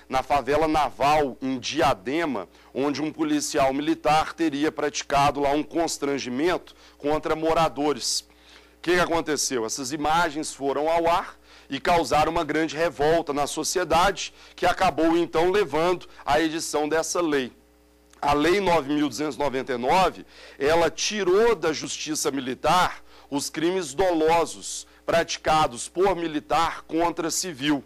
na favela Naval, em Diadema, onde um policial militar teria praticado lá um constrangimento contra moradores. O que aconteceu? Essas imagens foram ao ar e causaram uma grande revolta na sociedade, que acabou então levando à edição dessa lei. A Lei 9.299, ela tirou da justiça militar os crimes dolosos praticados por militar contra civil,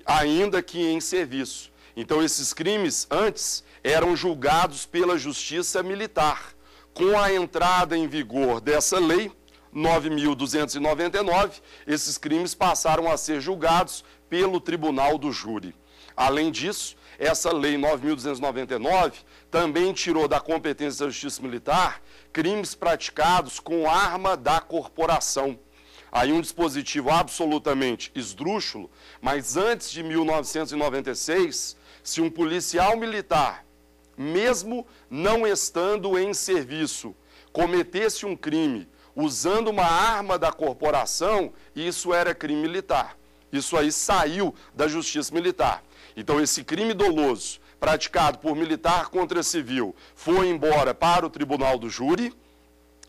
ainda que em serviço. Então, esses crimes, antes, eram julgados pela justiça militar. Com a entrada em vigor dessa lei, 9.299, esses crimes passaram a ser julgados pelo Tribunal do Júri. Além disso, essa lei 9.299 também tirou da competência da justiça militar crimes praticados com arma da corporação. Aí um dispositivo absolutamente esdrúxulo, mas antes de 1996, se um policial militar, mesmo não estando em serviço, cometesse um crime usando uma arma da corporação, isso era crime militar. Isso aí saiu da justiça militar. Então esse crime doloso praticado por militar contra civil foi embora para o Tribunal do Júri,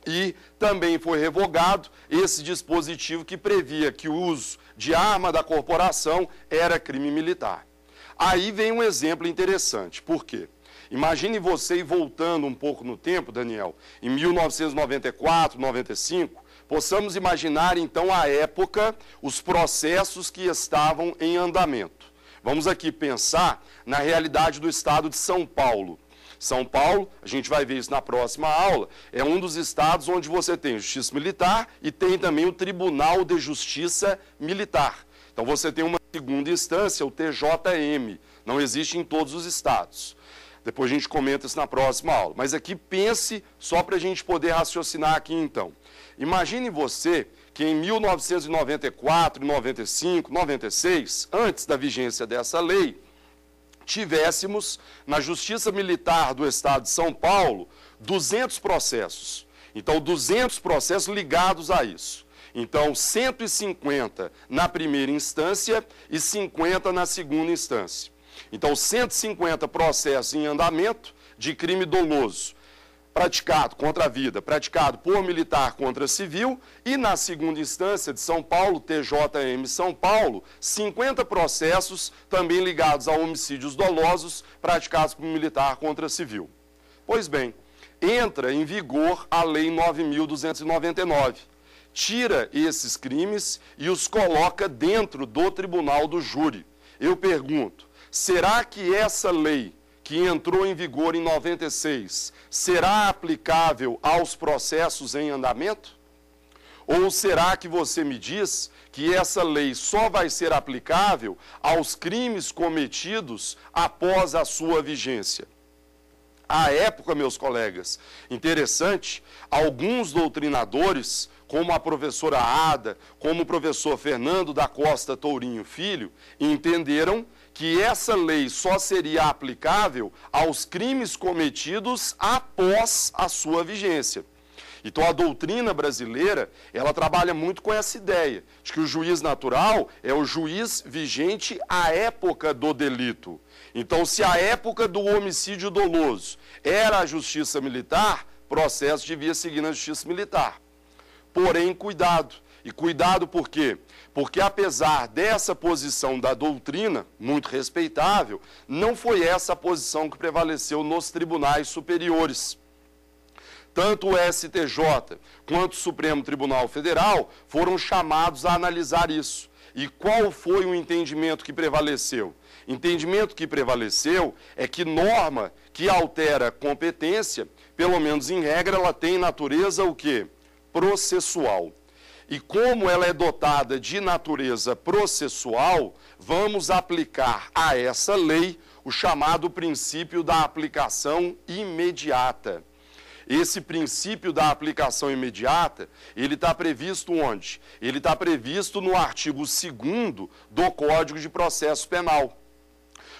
e também foi revogado esse dispositivo que previa que o uso de arma da corporação era crime militar. Aí vem um exemplo interessante. Por quê? Imagine você, voltando um pouco no tempo, Daniel, em 1994, 95, possamos imaginar então a época, os processos que estavam em andamento. Vamos aqui pensar na realidade do estado de São Paulo. São Paulo, a gente vai ver isso na próxima aula, é um dos estados onde você tem justiça militar e tem também o Tribunal de Justiça Militar. Então você tem uma segunda instância, o TJM, não existe em todos os estados. Depois a gente comenta isso na próxima aula. Mas aqui pense, só para a gente poder raciocinar aqui então. Imagine você que em 1994, 95, 96, antes da vigência dessa lei, tivéssemos na Justiça Militar do Estado de São Paulo 200 processos. Então, 200 processos ligados a isso. Então, 150 na primeira instância e 50 na segunda instância. Então, 150 processos em andamento de crime doloso praticado contra a vida, praticado por militar contra civil, e na segunda instância de São Paulo, TJM São Paulo, 50 processos também ligados a homicídios dolosos praticados por militar contra civil. Pois bem, entra em vigor a Lei 9.299, tira esses crimes e os coloca dentro do Tribunal do Júri. Eu pergunto, será que essa lei que entrou em vigor em 96, será aplicável aos processos em andamento? Ou será que você me diz que essa lei só vai ser aplicável aos crimes cometidos após a sua vigência? À época, meus colegas, interessante, alguns doutrinadores, como a professora Ada, como o professor Fernando da Costa Tourinho Filho, entenderam que essa lei só seria aplicável aos crimes cometidos após a sua vigência. Então, a doutrina brasileira, ela trabalha muito com essa ideia, de que o juiz natural é o juiz vigente à época do delito. Então, se a época do homicídio doloso era a justiça militar, processo devia seguir na justiça militar. Porém, cuidado. E cuidado por quê? Porque apesar dessa posição da doutrina, muito respeitável, não foi essa a posição que prevaleceu nos tribunais superiores. Tanto o STJ quanto o Supremo Tribunal Federal foram chamados a analisar isso. E qual foi o entendimento que prevaleceu? Entendimento que prevaleceu é que norma que altera competência, pelo menos em regra, ela tem natureza o quê? Processual. E como ela é dotada de natureza processual, vamos aplicar a essa lei o chamado princípio da aplicação imediata. Esse princípio da aplicação imediata, ele está previsto onde? Ele está previsto no artigo 2º do Código de Processo Penal,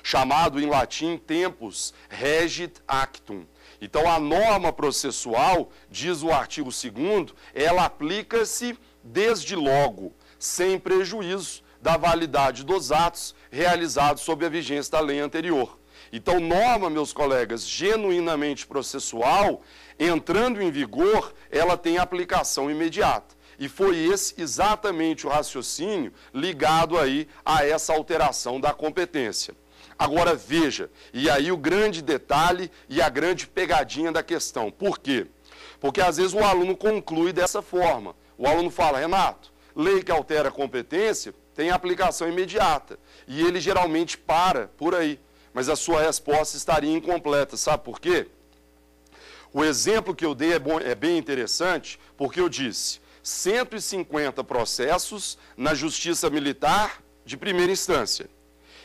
chamado em latim tempus regit actum. Então, a norma processual, diz o artigo 2º, ela aplica-se desde logo, sem prejuízo da validade dos atos realizados sob a vigência da lei anterior. Então, norma, meus colegas, genuinamente processual, entrando em vigor, ela tem aplicação imediata. E foi esse exatamente o raciocínio ligado aí a essa alteração da competência. Agora veja, e aí o grande detalhe e a grande pegadinha da questão. Por quê? Porque às vezes o aluno conclui dessa forma. O aluno fala, Renato, lei que altera a competência tem aplicação imediata. E ele geralmente para por aí. Mas a sua resposta estaria incompleta. Sabe por quê? O exemplo que eu dei é bem interessante, porque eu disse 150 processos na Justiça Militar de primeira instância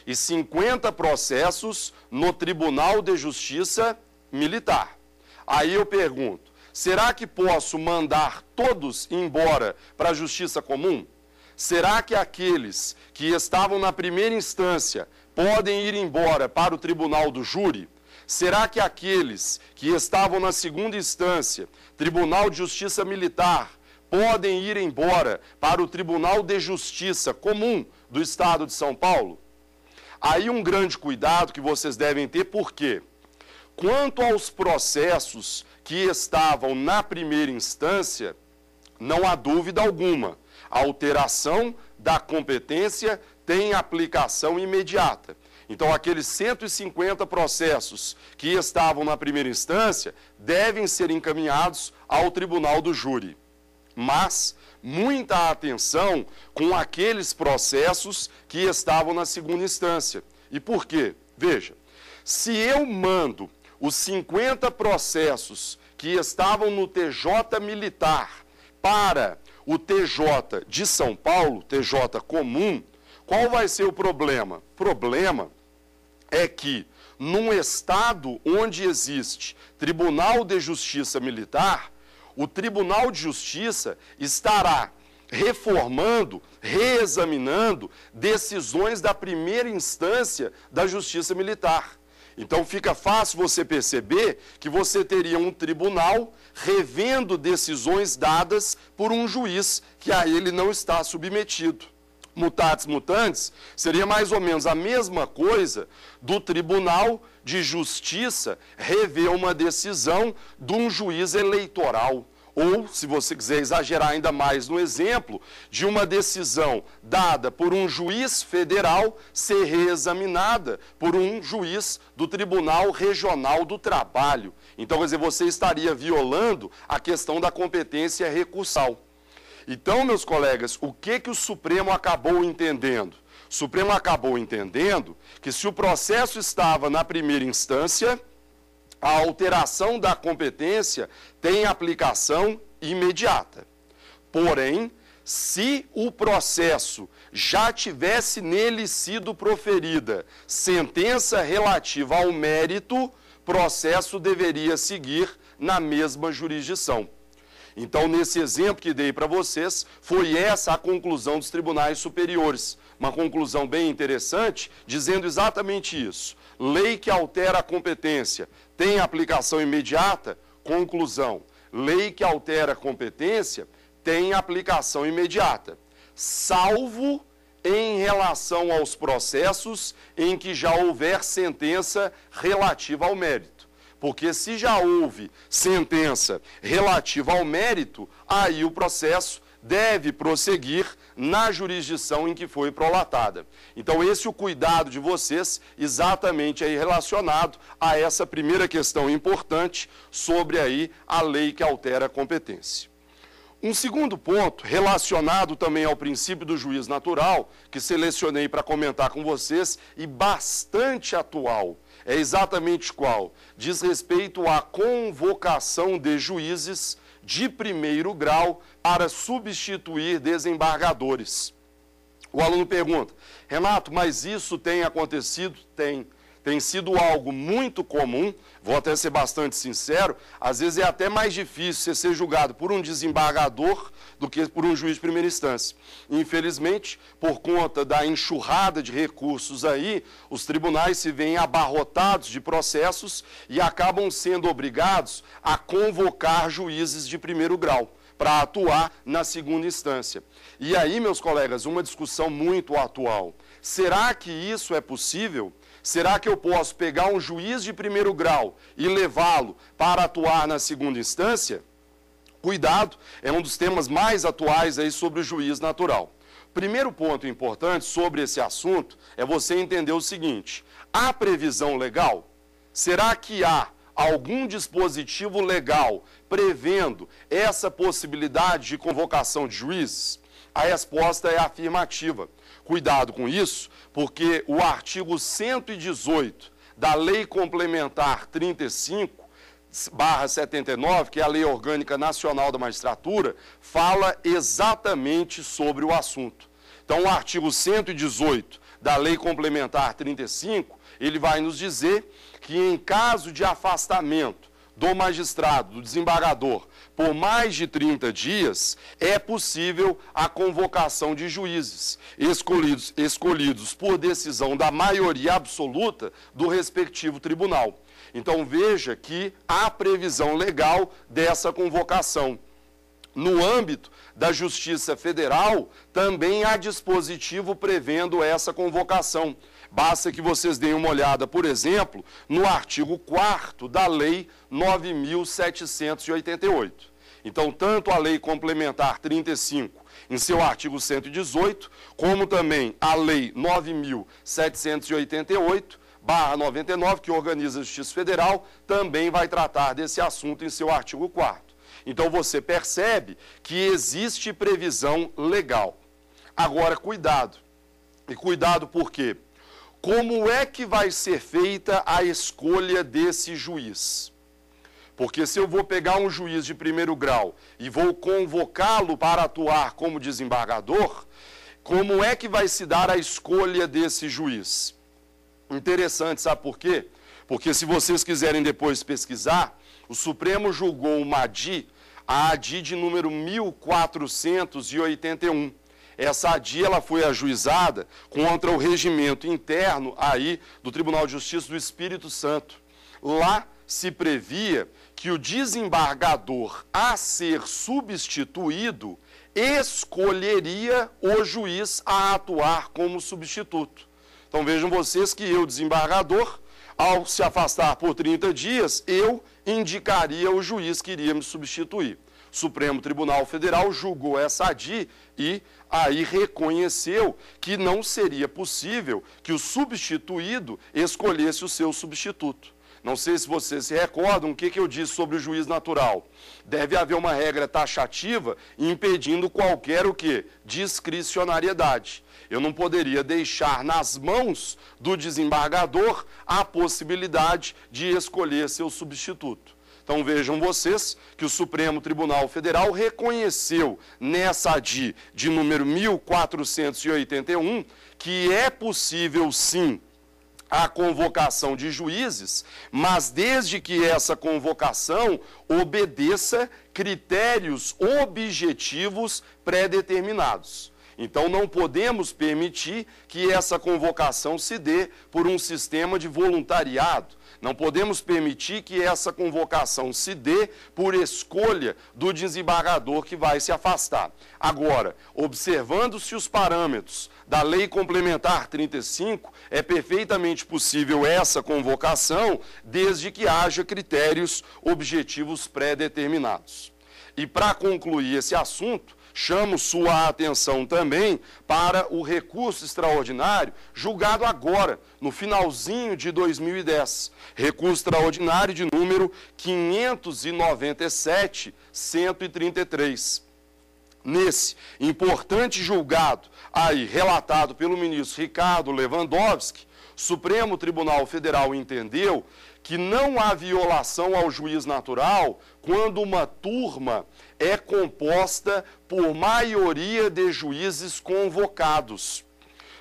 e 50 processos no Tribunal de Justiça Militar. Aí eu pergunto, será que posso mandar todos embora para a Justiça Comum? Será que aqueles que estavam na primeira instância podem ir embora para o Tribunal do Júri? Será que aqueles que estavam na segunda instância, Tribunal de Justiça Militar, podem ir embora para o Tribunal de Justiça Comum do Estado de São Paulo? Aí um grande cuidado que vocês devem ter, por quê? Quanto aos processos que estavam na primeira instância, não há dúvida alguma, a alteração da competência tem aplicação imediata. Então, aqueles 150 processos que estavam na primeira instância devem ser encaminhados ao Tribunal do Júri. Mas, muita atenção com aqueles processos que estavam na segunda instância. E por quê? Veja, se eu mando os 50 processos que estavam no TJ Militar para o TJ de São Paulo, TJ Comum, qual vai ser o problema? O problema é que, num estado onde existe Tribunal de Justiça Militar, o Tribunal de Justiça estará reformando, reexaminando decisões da primeira instância da Justiça Militar. Então fica fácil você perceber que você teria um tribunal revendo decisões dadas por um juiz que a ele não está submetido. Mutatis mutandis, seria mais ou menos a mesma coisa do Tribunal de Justiça rever uma decisão de um juiz eleitoral. Ou, se você quiser exagerar ainda mais no exemplo, de uma decisão dada por um juiz federal ser reexaminada por um juiz do Tribunal Regional do Trabalho. Então, quer dizer, você estaria violando a questão da competência recursal. Então, meus colegas, o que o Supremo acabou entendendo? O Supremo acabou entendendo que se o processo estava na primeira instância, a alteração da competência tem aplicação imediata. Porém, se o processo já tivesse nele sido proferida sentença relativa ao mérito, processo deveria seguir na mesma jurisdição. Então, nesse exemplo que dei para vocês, foi essa a conclusão dos tribunais superiores. Uma conclusão bem interessante, dizendo exatamente isso. Lei que altera a competência tem aplicação imediata? Conclusão. Lei que altera a competência tem aplicação imediata, salvo em relação aos processos em que já houver sentença relativa ao mérito. Porque se já houve sentença relativa ao mérito, aí o processo deve prosseguir na jurisdição em que foi prolatada. Então, esse é o cuidado de vocês, exatamente aí relacionado a essa primeira questão importante sobre aí a lei que altera a competência. Um segundo ponto, relacionado também ao princípio do juízo natural, que selecionei para comentar com vocês, e bastante atual, é exatamente qual? Diz respeito à convocação de juízes de primeiro grau para substituir desembargadores. O aluno pergunta, Renato, mas isso tem acontecido? Tem. Tem sido algo muito comum, vou até ser bastante sincero, às vezes é até mais difícil você ser julgado por um desembargador do que por um juiz de primeira instância. Infelizmente, por conta da enxurrada de recursos aí, os tribunais se veem abarrotados de processos e acabam sendo obrigados a convocar juízes de primeiro grau, para atuar na segunda instância. E aí, meus colegas, uma discussão muito atual. Será que isso é possível? Será que eu posso pegar um juiz de primeiro grau e levá-lo para atuar na segunda instância? Cuidado, é um dos temas mais atuais aí sobre o juiz natural. Primeiro ponto importante sobre esse assunto é você entender o seguinte: há previsão legal? Será que há algum dispositivo legal prevendo essa possibilidade de convocação de juízes? A resposta é afirmativa. Cuidado com isso, porque o artigo 118 da Lei Complementar 35/79, que é a Lei Orgânica Nacional da Magistratura, fala exatamente sobre o assunto. Então, o artigo 118 da Lei Complementar 35, ele vai nos dizer que em caso de afastamento do magistrado, do desembargador, por mais de 30 dias, é possível a convocação de juízes escolhidos por decisão da maioria absoluta do respectivo tribunal. Então, veja que há previsão legal dessa convocação. No âmbito da Justiça Federal, também há dispositivo prevendo essa convocação. Basta que vocês deem uma olhada, por exemplo, no artigo 4º da Lei 9.788. Então, tanto a Lei Complementar 35, em seu artigo 118, como também a Lei 9.788/99, que organiza a Justiça Federal, também vai tratar desse assunto em seu artigo 4º. Então, você percebe que existe previsão legal. Agora, cuidado. E cuidado por quê? Como é que vai ser feita a escolha desse juiz? Porque se eu vou pegar um juiz de primeiro grau e vou convocá-lo para atuar como desembargador, como é que vai se dar a escolha desse juiz? Interessante, sabe por quê? Porque se vocês quiserem depois pesquisar, o Supremo julgou uma a ADI de número 1481. Essa ADI ela foi ajuizada contra o regimento interno aí do Tribunal de Justiça do Espírito Santo. Lá se previa que o desembargador a ser substituído escolheria o juiz a atuar como substituto. Então vejam vocês que eu, desembargador, ao se afastar por 30 dias, eu indicaria o juiz que iria me substituir. O Supremo Tribunal Federal julgou essa ADI e aí reconheceu que não seria possível que o substituído escolhesse o seu substituto. Não sei se vocês se recordam o que eu disse sobre o juiz natural. Deve haver uma regra taxativa impedindo qualquer o quê? Discricionariedade. Eu não poderia deixar nas mãos do desembargador a possibilidade de escolher seu substituto. Então vejam vocês que o Supremo Tribunal Federal reconheceu nessa ADI de número 1481 que é possível sim a convocação de juízes, mas desde que essa convocação obedeça critérios objetivos pré-determinados. Então não podemos permitir que essa convocação se dê por um sistema de voluntariado. Não podemos permitir que essa convocação se dê por escolha do desembargador que vai se afastar. Agora, observando-se os parâmetros da Lei Complementar 35, é perfeitamente possível essa convocação, desde que haja critérios objetivos pré-determinados. E para concluir esse assunto, chamo sua atenção também para o recurso extraordinário julgado agora, no finalzinho de 2010. Recurso extraordinário de número 597-133. Nesse importante julgado, aí relatado pelo ministro Ricardo Lewandowski, o Supremo Tribunal Federal entendeu que não há violação ao juiz natural quando uma turma é composta por maioria de juízes convocados.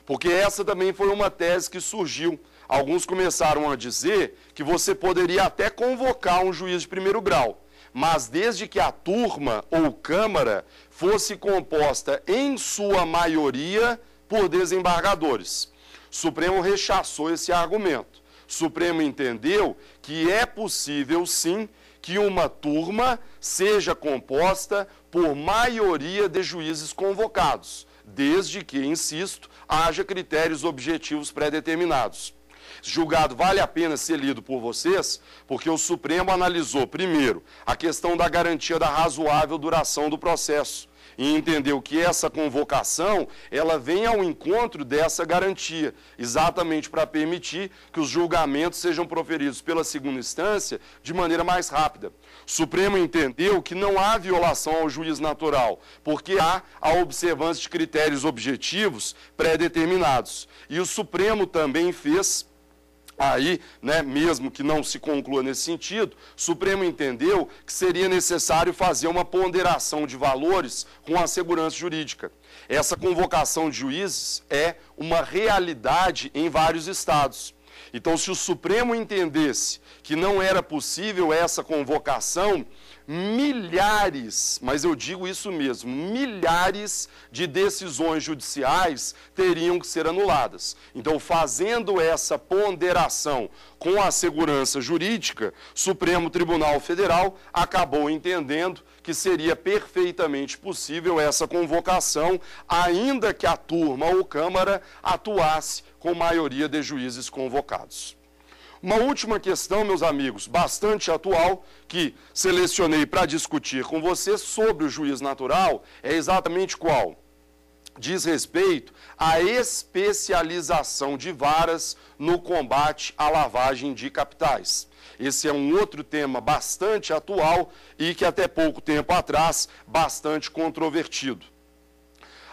Porque essa também foi uma tese que surgiu. Alguns começaram a dizer que você poderia até convocar um juiz de primeiro grau, mas desde que a turma ou câmara fosse composta em sua maioria por desembargadores. O Supremo rechaçou esse argumento. O Supremo entendeu que é possível, sim, que uma turma seja composta por maioria de juízes convocados, desde que, insisto, haja critérios objetivos pré-determinados. Esse julgado vale a pena ser lido por vocês, porque o Supremo analisou, primeiro, a questão da garantia da razoável duração do processo, e entendeu que essa convocação, ela vem ao encontro dessa garantia, exatamente para permitir que os julgamentos sejam proferidos pela segunda instância de maneira mais rápida. O Supremo entendeu que não há violação ao juiz natural, porque há a observância de critérios objetivos pré-determinados. E o Supremo também fez... Aí, mesmo que não se conclua nesse sentido, o Supremo entendeu que seria necessário fazer uma ponderação de valores com a segurança jurídica. Essa convocação de juízes é uma realidade em vários estados. Então, se o Supremo entendesse que não era possível essa convocação, milhares, mas eu digo isso mesmo, milhares de decisões judiciais teriam que ser anuladas. Então, fazendo essa ponderação com a segurança jurídica, o Supremo Tribunal Federal acabou entendendo que seria perfeitamente possível essa convocação, ainda que a turma ou Câmara atuasse com maioria de juízes convocados. Uma última questão, meus amigos, bastante atual, que selecionei para discutir com vocês sobre o juiz natural, é exatamente qual? Diz respeito à especialização de varas no combate à lavagem de capitais. Esse é um outro tema bastante atual e que até pouco tempo atrás, bastante controvertido.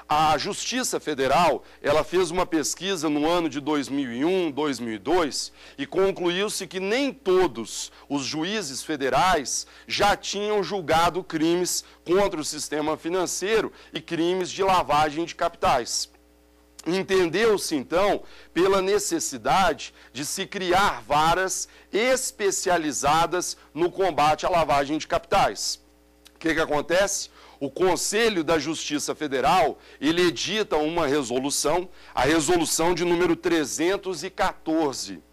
A Justiça Federal, ela fez uma pesquisa no ano de 2001, 2002 e concluiu-se que nem todos os juízes federais já tinham julgado crimes contra o sistema financeiro e crimes de lavagem de capitais. Entendeu-se, então, pela necessidade de se criar varas especializadas no combate à lavagem de capitais. O que acontece? O Conselho da Justiça Federal, ele edita uma resolução, a resolução de número 314.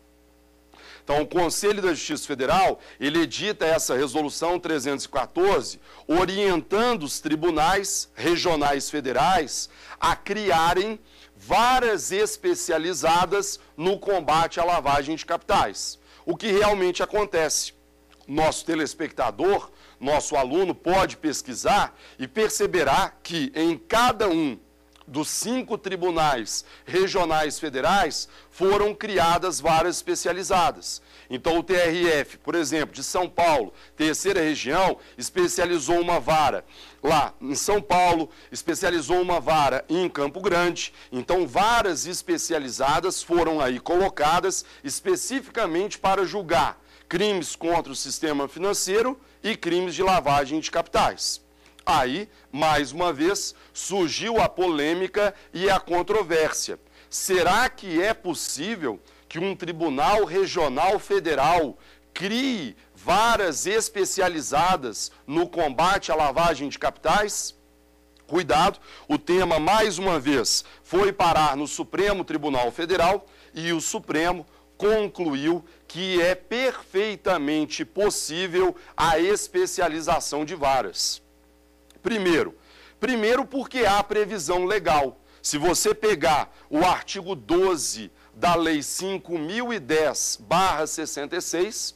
Então, o Conselho da Justiça Federal, ele edita essa resolução 314, orientando os tribunais regionais federais a criarem varas especializadas no combate à lavagem de capitais. O que realmente acontece? Nosso telespectador, nosso aluno pode pesquisar e perceberá que em cada um dos 5 tribunais regionais federais foram criadas varas especializadas. Então o TRF, por exemplo, de São Paulo, terceira região, especializou uma vara lá em São Paulo, especializou uma vara em Campo Grande. Então varas especializadas foram aí colocadas especificamente para julgar crimes contra o sistema financeiro e crimes de lavagem de capitais. Aí, mais uma vez, surgiu a polêmica e a controvérsia. Será que é possível que um tribunal regional federal crie varas especializadas no combate à lavagem de capitais? Cuidado, o tema, mais uma vez, foi parar no Supremo Tribunal Federal e o Supremo concluiu que é perfeitamente possível a especialização de varas. Primeiro porque há previsão legal. Se você pegar o artigo 12 da Lei 5.010/66,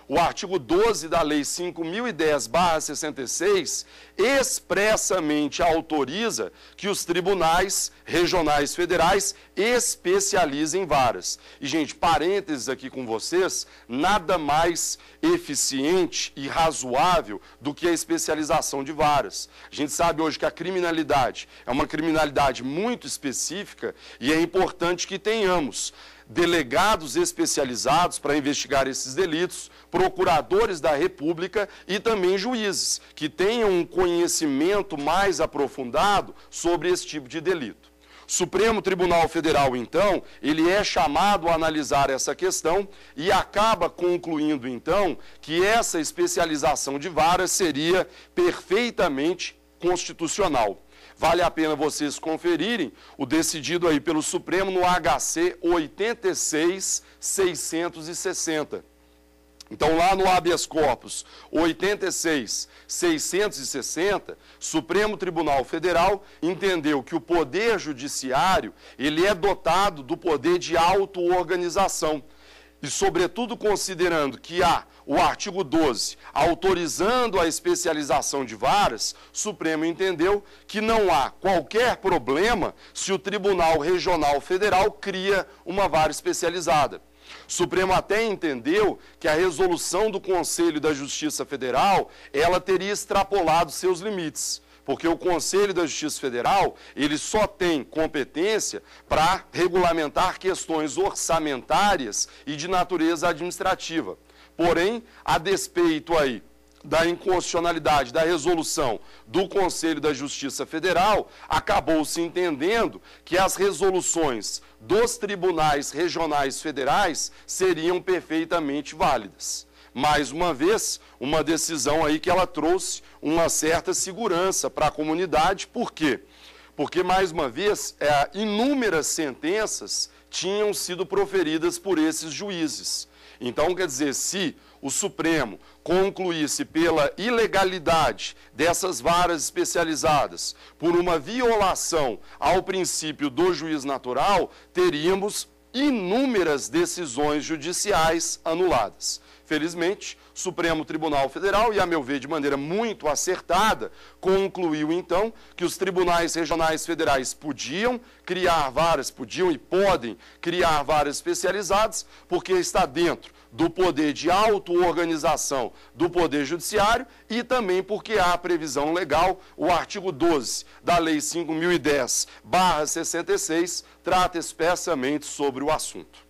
o artigo 12 da Lei 5.010/66 expressamente autoriza que os tribunais regionais federais especializem varas. E, gente, parênteses aqui com vocês, nada mais eficiente e razoável do que a especialização de varas. A gente sabe hoje que a criminalidade é uma criminalidade muito específica e é importante que tenhamos delegados especializados para investigar esses delitos, procuradores da República e também juízes, que tenham um conhecimento mais aprofundado sobre esse tipo de delito. O Supremo Tribunal Federal, então, ele é chamado a analisar essa questão e acaba concluindo, então, que essa especialização de varas seria perfeitamente constitucional. Vale a pena vocês conferirem o decidido aí pelo Supremo no HC 86.660. Então, lá no habeas corpus 86.660, Supremo Tribunal Federal entendeu que o Poder Judiciário ele é dotado do poder de auto-organização. E, sobretudo, considerando que há o artigo 12 autorizando a especialização de varas, o Supremo entendeu que não há qualquer problema se o Tribunal Regional Federal cria uma vara especializada. O Supremo até entendeu que a resolução do Conselho da Justiça Federal, ela teria extrapolado seus limites, porque o Conselho da Justiça Federal, ele só tem competência para regulamentar questões orçamentárias e de natureza administrativa. Porém, a despeito aí da inconstitucionalidade da resolução do Conselho da Justiça Federal, acabou-se entendendo que as resoluções dos tribunais regionais federais seriam perfeitamente válidas. Mais uma vez, uma decisão aí que ela trouxe uma certa segurança para a comunidade. Por quê? Porque, mais uma vez, inúmeras sentenças tinham sido proferidas por esses juízes. Então, quer dizer, se o Supremo concluísse pela ilegalidade dessas varas especializadas, por uma violação ao princípio do juiz natural, teríamos inúmeras decisões judiciais anuladas. Felizmente, o Supremo Tribunal Federal, e a meu ver de maneira muito acertada, concluiu então que os tribunais regionais federais podiam criar varas, podiam e podem criar varas especializadas, porque está dentro do poder de auto-organização do Poder Judiciário e também porque há a previsão legal, o artigo 12 da Lei 5.010/66 trata expressamente sobre o assunto.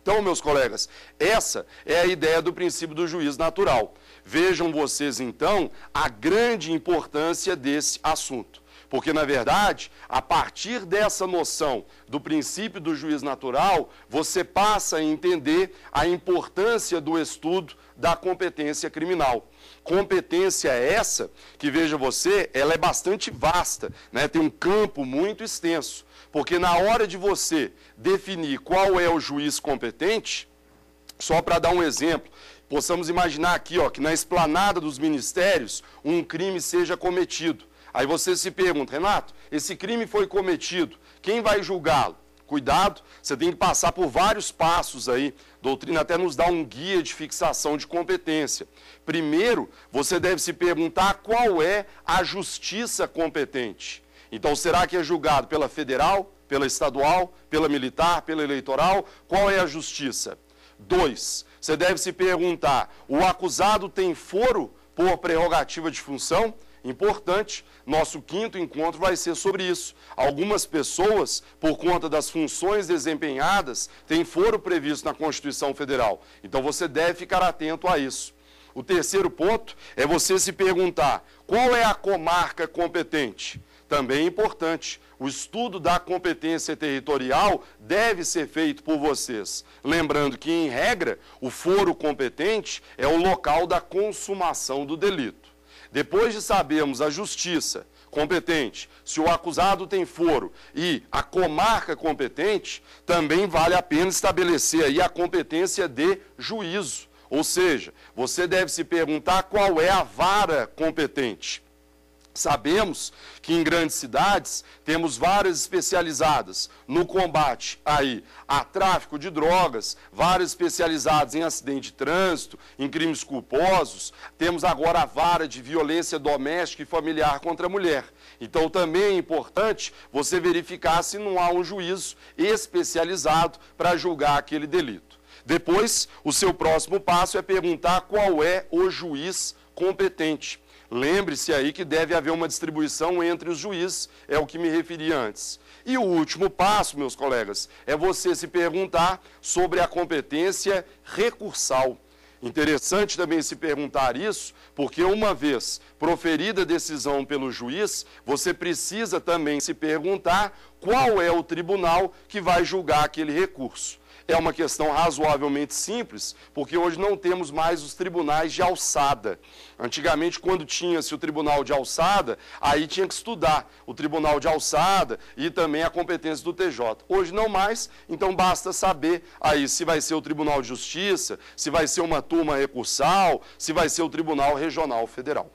Então, meus colegas, essa é a ideia do princípio do juiz natural. Vejam vocês, então, a grande importância desse assunto. Porque, na verdade, a partir dessa noção do princípio do juiz natural, você passa a entender a importância do estudo da competência criminal. Competência essa que, veja você, ela é bastante vasta, né? Tem um campo muito extenso. Porque na hora de você definir qual é o juiz competente, só para dar um exemplo, possamos imaginar aqui, ó, que na esplanada dos ministérios um crime seja cometido. Aí você se pergunta, Renato, esse crime foi cometido, quem vai julgá-lo? Cuidado, você tem que passar por vários passos aí. A doutrina até nos dá um guia de fixação de competência. Primeiro, você deve se perguntar qual é a justiça competente. Então, será que é julgado pela federal, pela estadual, pela militar, pela eleitoral? Qual é a justiça? 2, você deve se perguntar, o acusado tem foro por prerrogativa de função? Importante, nosso 5º encontro vai ser sobre isso. Algumas pessoas, por conta das funções desempenhadas, têm foro previsto na Constituição Federal. Então, você deve ficar atento a isso. O 3º ponto é você se perguntar, qual é a comarca competente? Também é importante, o estudo da competência territorial deve ser feito por vocês. Lembrando que, em regra, o foro competente é o local da consumação do delito. Depois de sabermos a justiça competente, se o acusado tem foro e a comarca competente, também vale a pena estabelecer aí a competência de juízo. Ou seja, você deve se perguntar qual é a vara competente. Sabemos que em grandes cidades temos varas especializadas no combate aí a tráfico de drogas, varas especializadas em acidente de trânsito, em crimes culposos. Temos agora a vara de violência doméstica e familiar contra a mulher. Então também é importante você verificar se não há um juízo especializado para julgar aquele delito. Depois, o seu próximo passo é perguntar qual é o juiz competente. Lembre-se aí que deve haver uma distribuição entre os juízes, é o que me referi antes. E o último passo, meus colegas, é você se perguntar sobre a competência recursal. Interessante também se perguntar isso, porque uma vez proferida a decisão pelo juiz, você precisa também se perguntar qual é o tribunal que vai julgar aquele recurso. é uma questão razoavelmente simples, porque hoje não temos mais os tribunais de alçada. Antigamente, quando tinha-se o tribunal de alçada, aí tinha que estudar o tribunal de alçada e também a competência do TJ. Hoje não mais, então basta saber aí se vai ser o Tribunal de Justiça, se vai ser uma turma recursal, se vai ser o Tribunal Regional Federal.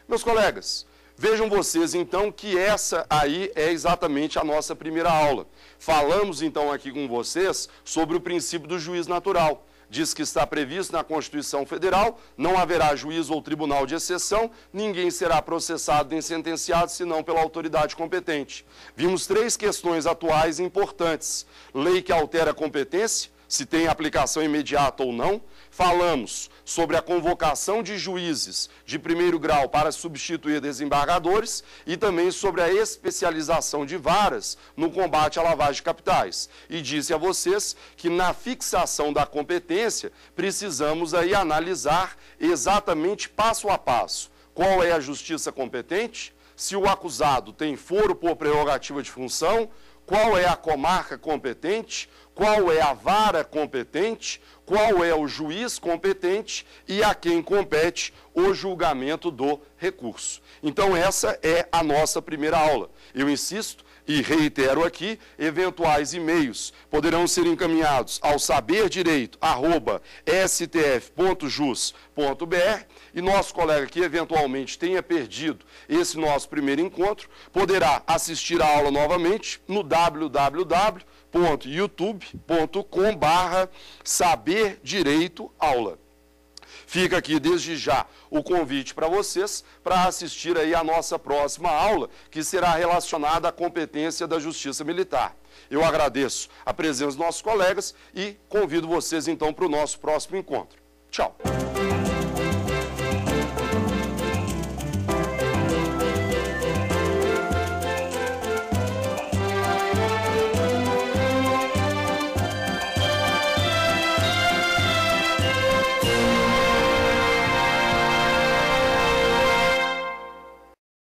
Meus colegas, vejam vocês, então, que essa aí é exatamente a nossa primeira aula. Falamos, então, aqui com vocês sobre o princípio do juiz natural. Diz que está previsto na Constituição Federal, não haverá juiz ou tribunal de exceção, ninguém será processado nem sentenciado, senão pela autoridade competente. Vimos 3 questões atuais importantes. Lei que altera a competência, se tem aplicação imediata ou não. Falamos sobre a convocação de juízes de primeiro grau para substituir desembargadores e também sobre a especialização de varas no combate à lavagem de capitais. E disse a vocês que na fixação da competência precisamos aí analisar exatamente passo a passo qual é a justiça competente, se o acusado tem foro por prerrogativa de função, qual é a comarca competente, qual é a vara competente, qual é o juiz competente e a quem compete o julgamento do recurso. Então, essa é a nossa primeira aula. Eu insisto e reitero aqui, eventuais e-mails poderão ser encaminhados ao saberdireito@stf.jus.br e nosso colega que eventualmente tenha perdido esse nosso primeiro encontro poderá assistir a aula novamente no www.youtube.com/saberdireitoaula. Fica aqui desde já o convite para vocês para assistir aí a nossa próxima aula, que será relacionada à competência da Justiça Militar. Eu agradeço a presença dos nossos colegas e convido vocês então para o nosso próximo encontro. Tchau!